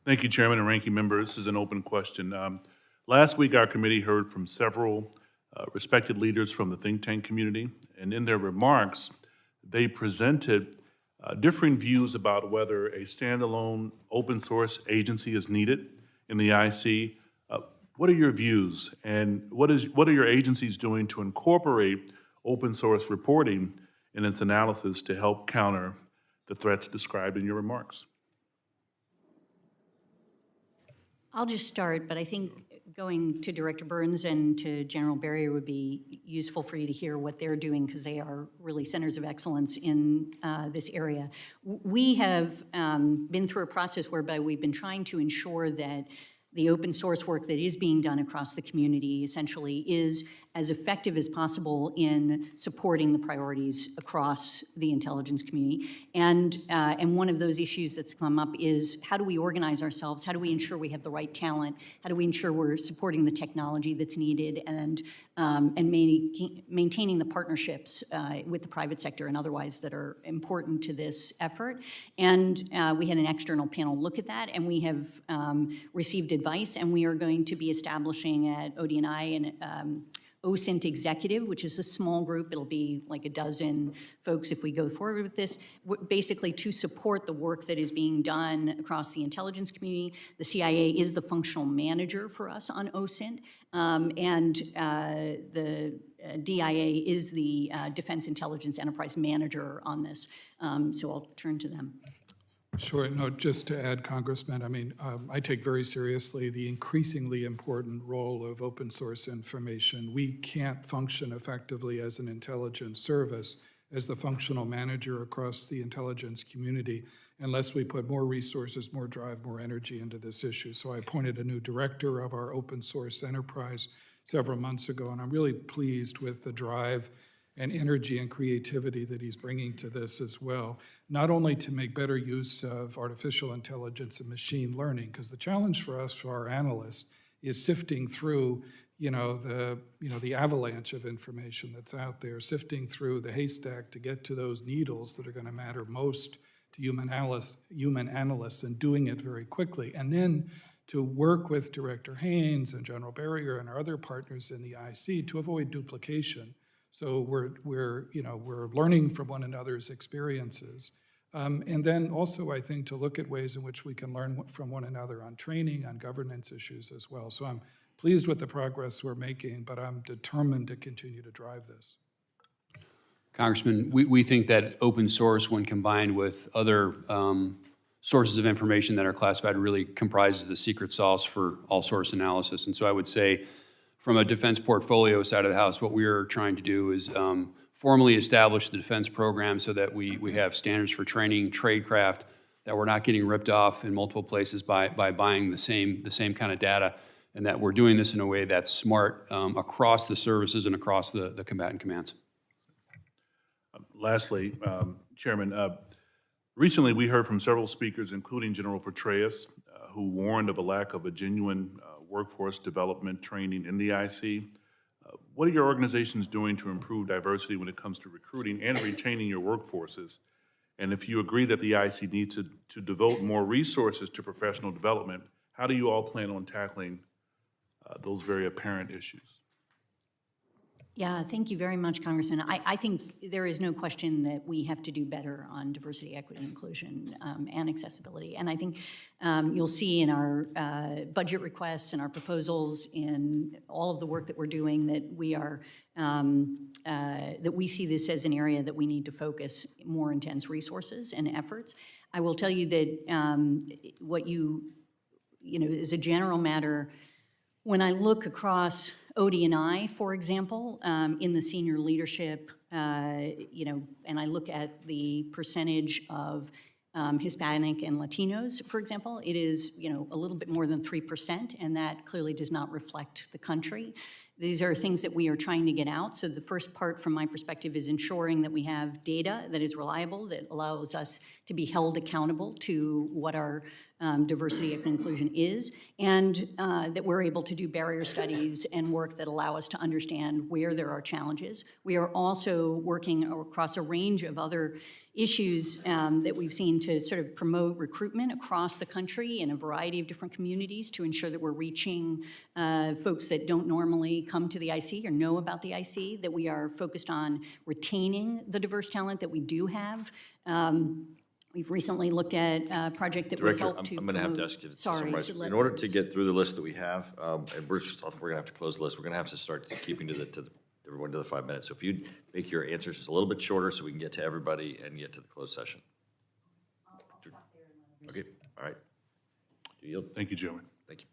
Thank you, Chairman and Ranking Member. This is an open question. Last week, our committee heard from several respected leaders from the think tank community, and in their remarks, they presented differing views about whether a standalone open source agency is needed in the IC. What are your views, and what are your agencies doing to incorporate open source reporting in its analysis to help counter the threats described in your remarks? I'll just start, but I think going to Director Burns and to General Barrier would be useful for you to hear what they're doing, because they are really centers of excellence in this area. We have been through a process whereby we've been trying to ensure that the open source work that is being done across the community essentially is as effective as possible in supporting the priorities across the intelligence community. And one of those issues that's come up is, how do we organize ourselves? How do we ensure we have the right talent? How do we ensure we're supporting the technology that's needed and maintaining the partnerships with the private sector and otherwise that are important to this effort? And we had an external panel look at that, and we have received advice, and we are going to be establishing at ODNI and OSINT Executive, which is a small group. It'll be like a dozen folks if we go forward with this, basically to support the work that is being done across the intelligence community. The CIA is the functional manager for us on OSINT, and the DIA is the Defense Intelligence Enterprise Manager on this. So I'll turn to them. Sure. No, just to add, Congressman, I mean, I take very seriously the increasingly important role of open source information. We can't function effectively as an intelligence service, as the functional manager across the intelligence community, unless we put more resources, more drive, more energy into this issue. So I appointed a new director of our open source enterprise several months ago, and I'm really pleased with the drive and energy and creativity that he's bringing to this as well, not only to make better use of artificial intelligence and machine learning, because the challenge for us, for our analysts, is sifting through the avalanche of information that's out there, sifting through the haystack to get to those needles that are going to matter most to human analysts, and doing it very quickly. And then to work with Director Haynes and General Barrier and our other partners in the IC to avoid duplication. So we're learning from one another's experiences. And then also, I think, to look at ways in which we can learn from one another on training, on governance issues as well. So I'm pleased with the progress we're making, but I'm determined to continue to drive this. Congressman, we think that open source, when combined with other sources of information that are classified, really comprises the secret sauce for all source analysis. And so I would say, from a defense portfolio side of the house, what we're trying to do is formally establish the defense program so that we have standards for training tradecraft, that we're not getting ripped off in multiple places by buying the same kind of data, and that we're doing this in a way that's smart across the services and across the combatant commands. Lastly, Chairman, recently we heard from several speakers, including General Petraeus, who warned of a lack of a genuine workforce development training in the IC. What are your organizations doing to improve diversity when it comes to recruiting and retaining your workforces? And if you agree that the IC needs to devote more resources to professional development, how do you all plan on tackling those very apparent issues? Yeah, thank you very much, Congressman. I think there is no question that we have to do better on diversity, equity, inclusion, and accessibility. And I think you'll see in our budget requests and our proposals, in all of the work that we're doing, that we are that we see this as an area that we need to focus more intense resources and efforts. I will tell you that what as a general matter, when I look across ODNI, for example, in the senior leadership, and I look at the percentage of Hispanic and Latinos, for example, it is, a little bit more than 3%, and that clearly does not reflect the country. These are things that we are trying to get out. So the first part, from my perspective, is ensuring that we have data that is reliable, that allows us to be held accountable to what our diversity, equity, and inclusion is, and that we're able to do barrier studies and work that allow us to understand where there are challenges. We are also working across a range of other issues that we've seen to sort of promote recruitment across the country in a variety of different communities to ensure that we're reaching folks that don't normally come to the IC or know about the IC, that we are focused on retaining the diverse talent that we do have. We've recently looked at a project that would Director, help to I'm going to have to promote- ask you to Sorry, summarize. to let In order to others- get through the list that we have, and we're going to have to close the list, we're going to have to start keeping everyone to the 5 minutes. So if you'd make your answers just a little bit shorter so we can get to everybody and get to the closed session. Okay, all right. You yield. Thank you, Chairman. Thank you.